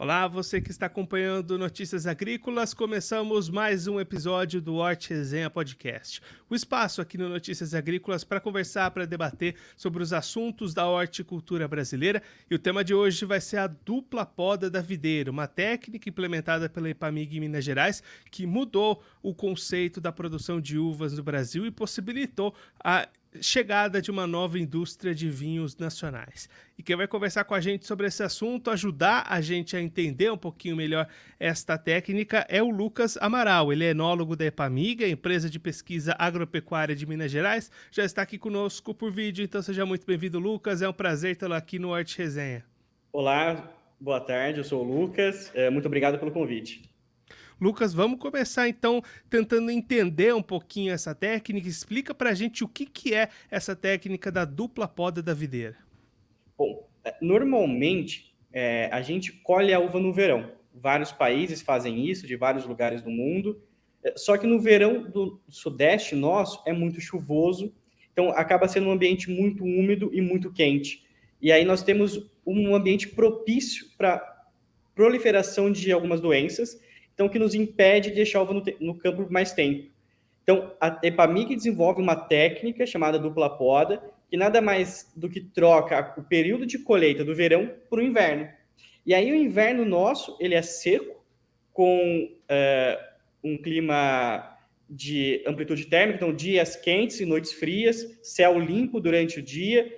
Olá, você que está acompanhando Notícias Agrícolas, começamos mais um episódio do Hort Resenha Podcast. O espaço aqui no Notícias Agrícolas para conversar, para debater sobre os assuntos da horticultura brasileira. E o tema de hoje vai ser a dupla poda da videira, uma técnica implementada pela Epamig em Minas Gerais que mudou o conceito da produção de uvas no Brasil e possibilitou a chegada de uma nova indústria de vinhos nacionais. E quem vai conversar com a gente sobre esse assunto, ajudar a gente a entender um pouquinho melhor esta técnica, é o Lucas Amaral. Ele é enólogo da Epamig, a empresa de pesquisa agropecuária de Minas Gerais. Já está aqui conosco por vídeo, então seja muito bem-vindo, Lucas. É um prazer tê-lo aqui no Hort Resenha. Olá, boa tarde, eu sou o Lucas. Muito obrigado pelo convite. Lucas, vamos começar então tentando entender um pouquinho essa técnica. Explica pra gente o que é essa técnica da dupla poda da videira. Bom, normalmente a gente colhe a uva no verão. Vários países fazem isso, de vários lugares do mundo. Só que no verão do Sudeste nosso é muito chuvoso, então acaba sendo um ambiente muito úmido e muito quente. E aí nós temos um ambiente propício para proliferação de algumas doenças, então que nos impede de deixar a uva no campo por mais tempo. Então, a Epamig desenvolve uma técnica chamada dupla poda, que nada mais do que troca o período de colheita do verão para o inverno. E aí o inverno nosso, ele é seco, com um clima de amplitude térmica, então dias quentes e noites frias, céu limpo durante o dia,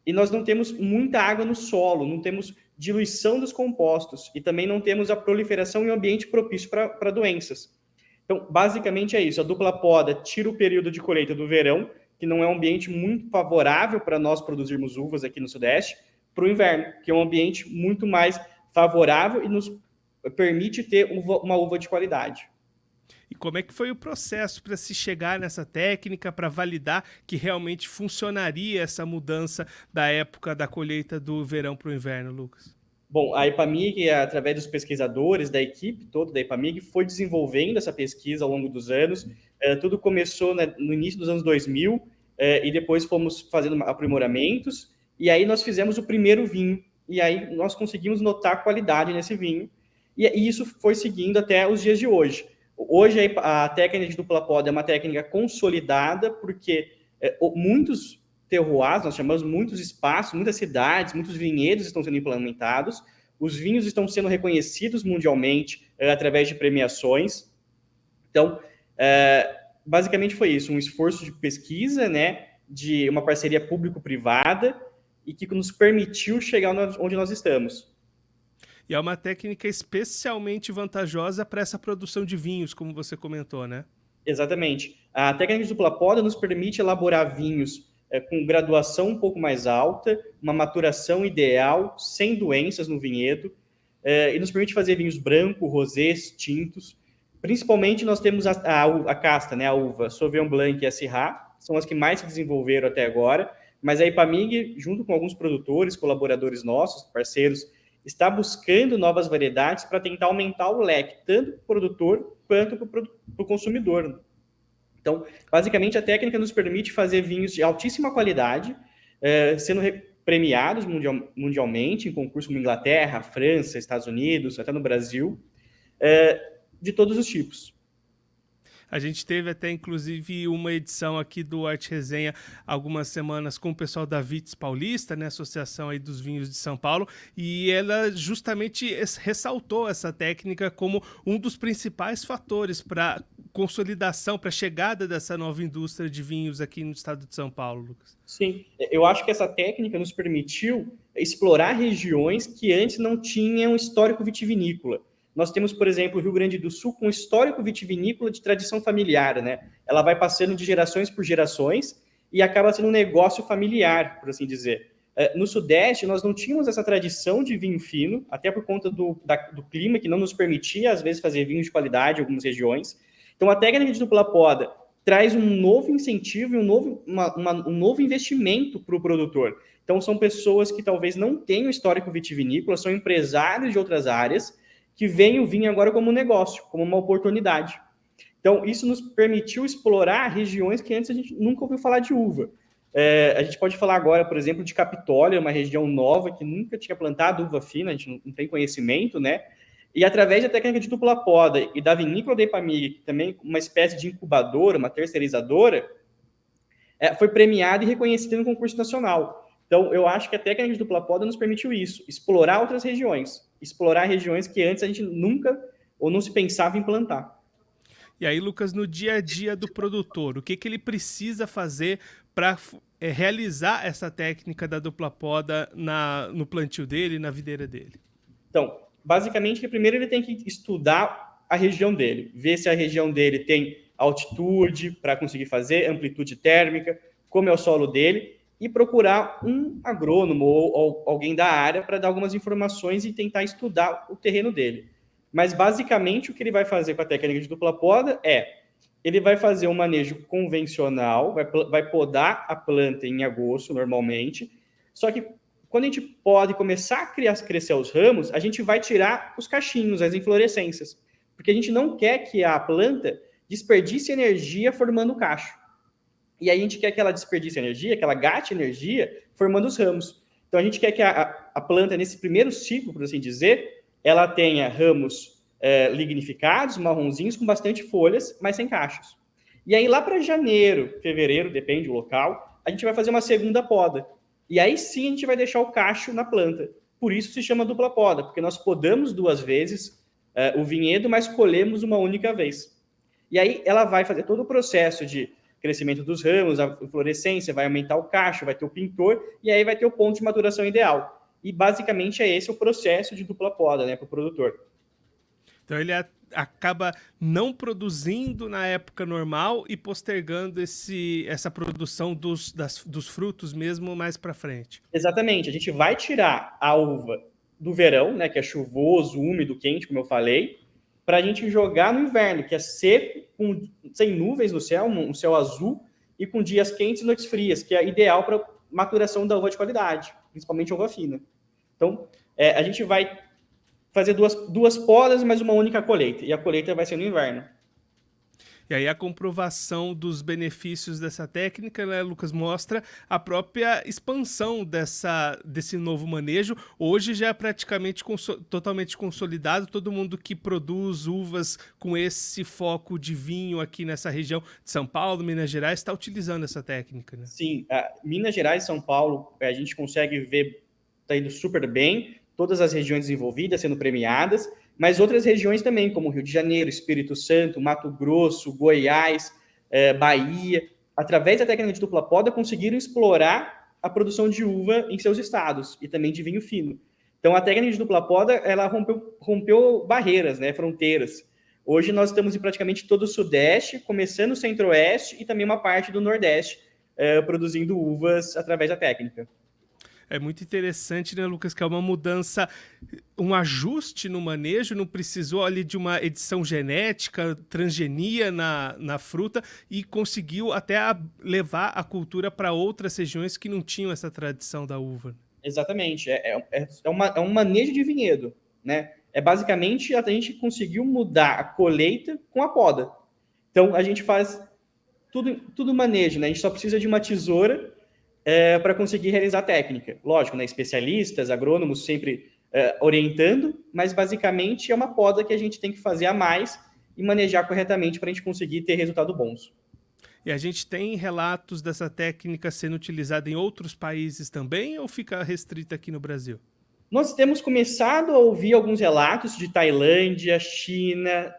e nós não temos muita água no solo, não temos diluição dos compostos, e também não temos a proliferação em um ambiente propício para doenças. Então, basicamente é isso. A dupla poda tira o período de colheita do verão, que não é um ambiente muito favorável para nós produzirmos uvas aqui no Sudeste, para o inverno, que é um ambiente muito mais favorável e nos permite ter uma uva de qualidade. E como é que foi o processo para se chegar nessa técnica, para validar que realmente funcionaria essa mudança da época da colheita do verão para o inverno, Lucas? Bom, a Epamig, através dos pesquisadores, da equipe toda da Epamig, foi desenvolvendo essa pesquisa ao longo dos anos. Tudo começou no início dos anos 2000, e depois fomos fazendo aprimoramentos, e aí nós fizemos o primeiro vinho, e aí nós conseguimos notar qualidade nesse vinho, e isso foi seguindo até os dias de hoje. Hoje a técnica de dupla poda é uma técnica consolidada, porque muitos terroirs, nós chamamos muitos espaços, muitas cidades, muitos vinhedos estão sendo implementados, os vinhos estão sendo reconhecidos mundialmente através de premiações. Então, basicamente foi isso, um esforço de pesquisa, né, de uma parceria público-privada e que nos permitiu chegar onde nós estamos. E é uma técnica especialmente vantajosa para essa produção de vinhos, como você comentou, né? Exatamente. A técnica de dupla poda nos permite elaborar vinhos com graduação um pouco mais alta, uma maturação ideal, sem doenças no vinhedo, e nos permite fazer vinhos branco, rosés, tintos. Principalmente nós temos a casta, né, a uva, Sauvignon Blanc e a Syrah, são as que mais se desenvolveram até agora, mas a Epamig, junto com alguns produtores, colaboradores nossos, parceiros, está buscando novas variedades para tentar aumentar o leque, tanto para o produtor quanto para o consumidor. Então, basicamente, a técnica nos permite fazer vinhos de altíssima qualidade, sendo premiados mundialmente em concursos como Inglaterra, França, Estados Unidos, até no Brasil, de todos os tipos. A gente teve até, inclusive, uma edição aqui do Hort Resenha algumas semanas com o pessoal da Vites Paulista, né, Associação aí dos Vinhos de São Paulo, e ela justamente ressaltou essa técnica como um dos principais fatores para consolidação, para a chegada dessa nova indústria de vinhos aqui no estado de São Paulo, Lucas. Sim, eu acho que essa técnica nos permitiu explorar regiões que antes não tinham histórico vitivinícola. Nós temos, por exemplo, o Rio Grande do Sul com histórico vitivinícola de tradição familiar, né? Ela vai passando de gerações por gerações e acaba sendo um negócio familiar, por assim dizer. No Sudeste, nós não tínhamos essa tradição de vinho fino, até por conta do clima, que não nos permitia, às vezes, fazer vinho de qualidade em algumas regiões. Então, a técnica de dupla poda traz um novo incentivo e um novo investimento para o produtor. Então, são pessoas que talvez não tenham histórico vitivinícola, são empresários de outras áreas, que veem o vinho agora como um negócio, como uma oportunidade. Então, isso nos permitiu explorar regiões que antes a gente nunca ouviu falar de uva. A gente pode falar agora, por exemplo, de Capitólio, uma região nova que nunca tinha plantado uva fina, a gente não tem conhecimento, né? E através da técnica de dupla poda e da vinícola da Ipamig, também uma espécie de incubadora, uma terceirizadora, foi premiada e reconhecida no concurso nacional. Então, eu acho que a técnica de dupla poda nos permitiu isso, explorar outras regiões, explorar regiões que antes a gente nunca ou não se pensava em plantar. E aí, Lucas, no dia a dia do produtor, o que ele precisa fazer para realizar essa técnica da dupla poda no plantio dele, na videira dele? Então, basicamente, primeiro ele tem que estudar a região dele, ver se a região dele tem altitude para conseguir fazer, amplitude térmica, como é o solo dele, e procurar um agrônomo ou alguém da área para dar algumas informações e tentar estudar o terreno dele. Mas, basicamente, o que ele vai fazer com a técnica de dupla poda ele vai fazer um manejo convencional, vai podar a planta em agosto, normalmente, só que quando a gente pode começar a crescer os ramos, a gente vai tirar os cachinhos, as inflorescências, porque a gente não quer que a planta desperdice energia formando o cacho. E aí a gente quer que ela desperdice energia, que ela gaste energia formando os ramos. Então a gente quer que a planta, nesse primeiro ciclo, por assim dizer, ela tenha ramos lignificados, marronzinhos, com bastante folhas, mas sem cachos. E aí lá para janeiro, fevereiro, depende do local, a gente vai fazer uma segunda poda. E aí sim a gente vai deixar o cacho na planta. Por isso se chama dupla poda, porque nós podamos 2 vezes o vinhedo, mas colhemos uma única vez. E aí ela vai fazer todo o processo de crescimento dos ramos, a inflorescência, vai aumentar o cacho, vai ter o pintor, e aí vai ter o ponto de maturação ideal. E basicamente é esse o processo de dupla poda, né, para o produtor. Então ele acaba não produzindo na época normal e postergando essa produção dos frutos mesmo mais para frente. Exatamente. A gente vai tirar a uva do verão, né, que é chuvoso, úmido, quente, como eu falei, para a gente jogar no inverno, que é seco, sem nuvens no céu, um céu azul, e com dias quentes e noites frias, que é ideal para maturação da uva de qualidade, principalmente uva fina. Então, a gente vai fazer duas podas, mas uma única colheita, e a colheita vai ser no inverno. E aí a comprovação dos benefícios dessa técnica, né, Lucas, mostra a própria expansão desse novo manejo. Hoje já é praticamente totalmente consolidado. Todo mundo que produz uvas com esse foco de vinho aqui nessa região de São Paulo, Minas Gerais, está utilizando essa técnica, né? Sim, Minas Gerais e São Paulo, a gente consegue ver, está indo super bem, todas as regiões desenvolvidas sendo premiadas, mas outras regiões também, como Rio de Janeiro, Espírito Santo, Mato Grosso, Goiás, Bahia, através da técnica de dupla poda, conseguiram explorar a produção de uva em seus estados e também de vinho fino. Então, a técnica de dupla poda, ela rompeu barreiras, né, fronteiras. Hoje nós estamos em praticamente todo o Sudeste, começando o Centro-Oeste e também uma parte do Nordeste, produzindo uvas através da técnica. É muito interessante, né, Lucas, que é uma mudança, um ajuste no manejo, não precisou ali de uma edição genética, transgenia na fruta e conseguiu até levar a cultura para outras regiões que não tinham essa tradição da uva. Exatamente, é um manejo de vinhedo, né? Basicamente, a gente conseguiu mudar a colheita com a poda. Então, a gente faz tudo manejo, né? A gente só precisa de uma tesoura para conseguir realizar a técnica. Lógico, né? Especialistas, agrônomos sempre orientando, mas basicamente é uma poda que a gente tem que fazer a mais e manejar corretamente para a gente conseguir ter resultados bons. E a gente tem relatos dessa técnica sendo utilizada em outros países também ou fica restrita aqui no Brasil? Nós temos começado a ouvir alguns relatos de Tailândia, China,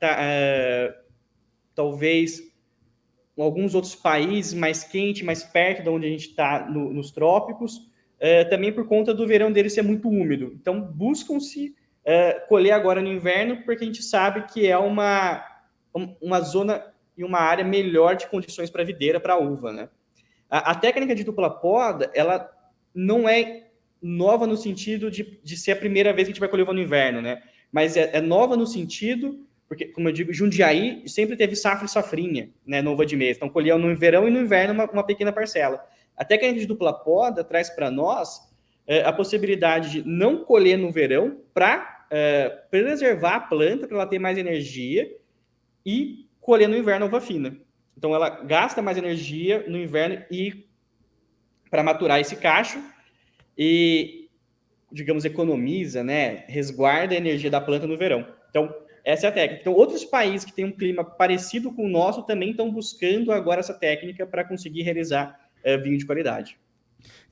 talvez alguns outros países mais quentes, mais perto de onde a gente está, nos trópicos, também por conta do verão dele ser muito úmido. Então, buscam-se colher agora no inverno, porque a gente sabe que é uma zona e uma área melhor de condições para a videira, para a uva, né? A técnica de dupla poda, ela não é nova no sentido de ser a primeira vez que a gente vai colher uva no inverno, né? Mas é nova no sentido, porque, como eu digo, Jundiaí sempre teve safra e safrinha, né, no uva de mesa. Então, colhia no verão e no inverno uma pequena parcela. A técnica de dupla poda traz para nós a possibilidade de não colher no verão para preservar a planta, para ela ter mais energia e colher no inverno a uva fina. Então, ela gasta mais energia no inverno e para maturar esse cacho e, digamos, economiza, né, resguarda a energia da planta no verão. Então, essa é a técnica. Então, outros países que têm um clima parecido com o nosso também estão buscando agora essa técnica para conseguir realizar vinho de qualidade.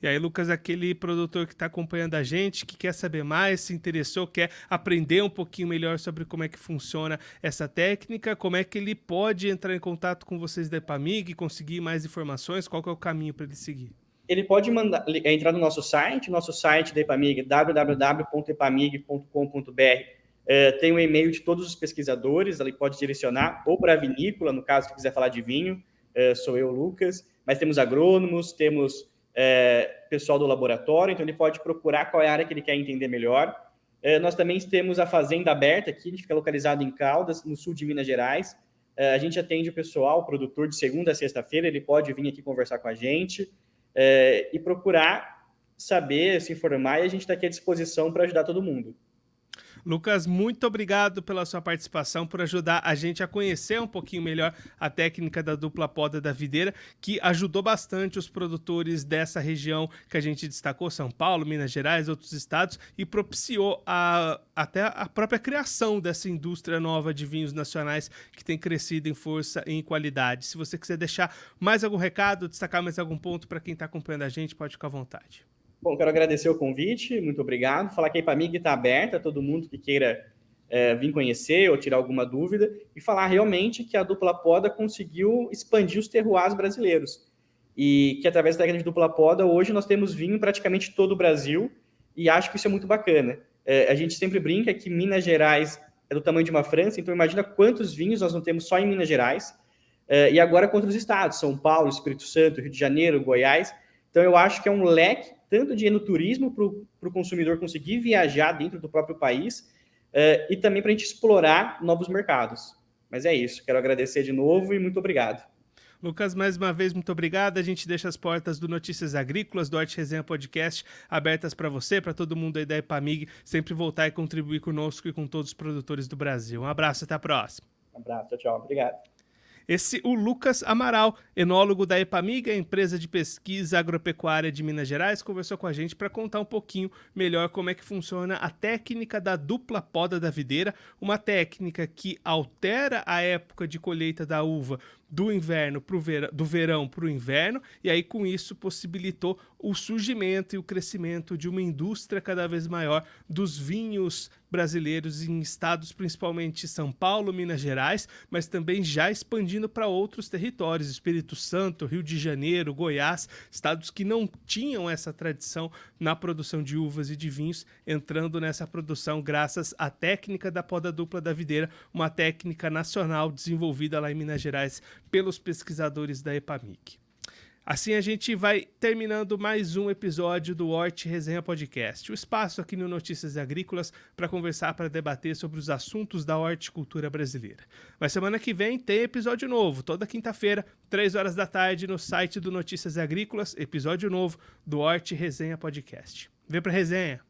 E aí, Lucas, aquele produtor que está acompanhando a gente, que quer saber mais, se interessou, quer aprender um pouquinho melhor sobre como é que funciona essa técnica, como é que ele pode entrar em contato com vocês da Epamig, conseguir mais informações, qual que é o caminho para ele seguir? Ele pode entrar no nosso site da Epamig, www.epamig.com.br. Tem um e-mail de todos os pesquisadores, ele pode direcionar ou para a vinícola, no caso que quiser falar de vinho, sou eu, Lucas, mas temos agrônomos, temos pessoal do laboratório, então ele pode procurar qual é a área que ele quer entender melhor. Nós também temos a Fazenda Aberta aqui, a gente fica localizado em Caldas, no sul de Minas Gerais. A gente atende o pessoal, o produtor, de segunda a sexta-feira, ele pode vir aqui conversar com a gente e procurar saber, se informar, e a gente está aqui à disposição para ajudar todo mundo. Lucas, muito obrigado pela sua participação, por ajudar a gente a conhecer um pouquinho melhor a técnica da dupla poda da videira, que ajudou bastante os produtores dessa região que a gente destacou, São Paulo, Minas Gerais, outros estados, e propiciou até a própria criação dessa indústria nova de vinhos nacionais que tem crescido em força e em qualidade. Se você quiser deixar mais algum recado, destacar mais algum ponto para quem está acompanhando a gente, pode ficar à vontade. Bom, quero agradecer o convite, muito obrigado. Falar que a Epamig está aberta a todo mundo que queira vir conhecer ou tirar alguma dúvida, e falar realmente que a dupla poda conseguiu expandir os terroirs brasileiros. E que através da técnica de dupla poda, hoje nós temos vinho em praticamente todo o Brasil, e acho que isso é muito bacana. A gente sempre brinca que Minas Gerais é do tamanho de uma França, então imagina quantos vinhos nós não temos só em Minas Gerais, e agora contra os estados, São Paulo, Espírito Santo, Rio de Janeiro, Goiás. Então eu acho que é um leque tanto de enoturismo para o consumidor conseguir viajar dentro do próprio país e também para a gente explorar novos mercados. Mas é isso, quero agradecer de novo e muito obrigado. Lucas, mais uma vez, muito obrigado. A gente deixa as portas do Notícias Agrícolas, do Hort Resenha Podcast, abertas para você, para todo mundo aí da Epamig, sempre voltar e contribuir conosco e com todos os produtores do Brasil. Um abraço, até a próxima. Um abraço, tchau, obrigado. O Lucas Amaral, enólogo da Epamig, a empresa de pesquisa agropecuária de Minas Gerais, conversou com a gente para contar um pouquinho melhor como é que funciona a técnica da dupla poda da videira, uma técnica que altera a época de colheita da uva do verão para o inverno, e aí com isso possibilitou o surgimento e o crescimento de uma indústria cada vez maior dos vinhos brasileiros em estados, principalmente São Paulo, Minas Gerais, mas também já expandindo para outros territórios, Espírito Santo, Rio de Janeiro, Goiás, estados que não tinham essa tradição na produção de uvas e de vinhos, entrando nessa produção graças à técnica da poda dupla da videira, uma técnica nacional desenvolvida lá em Minas Gerais pelos pesquisadores da Epamig. Assim a gente vai terminando mais um episódio do Hort Resenha Podcast, o espaço aqui no Notícias Agrícolas para conversar, para debater sobre os assuntos da horticultura brasileira. Mas semana que vem tem episódio novo, toda quinta-feira, 3 horas da tarde, no site do Notícias Agrícolas, episódio novo do Hort Resenha Podcast. Vem pra resenha!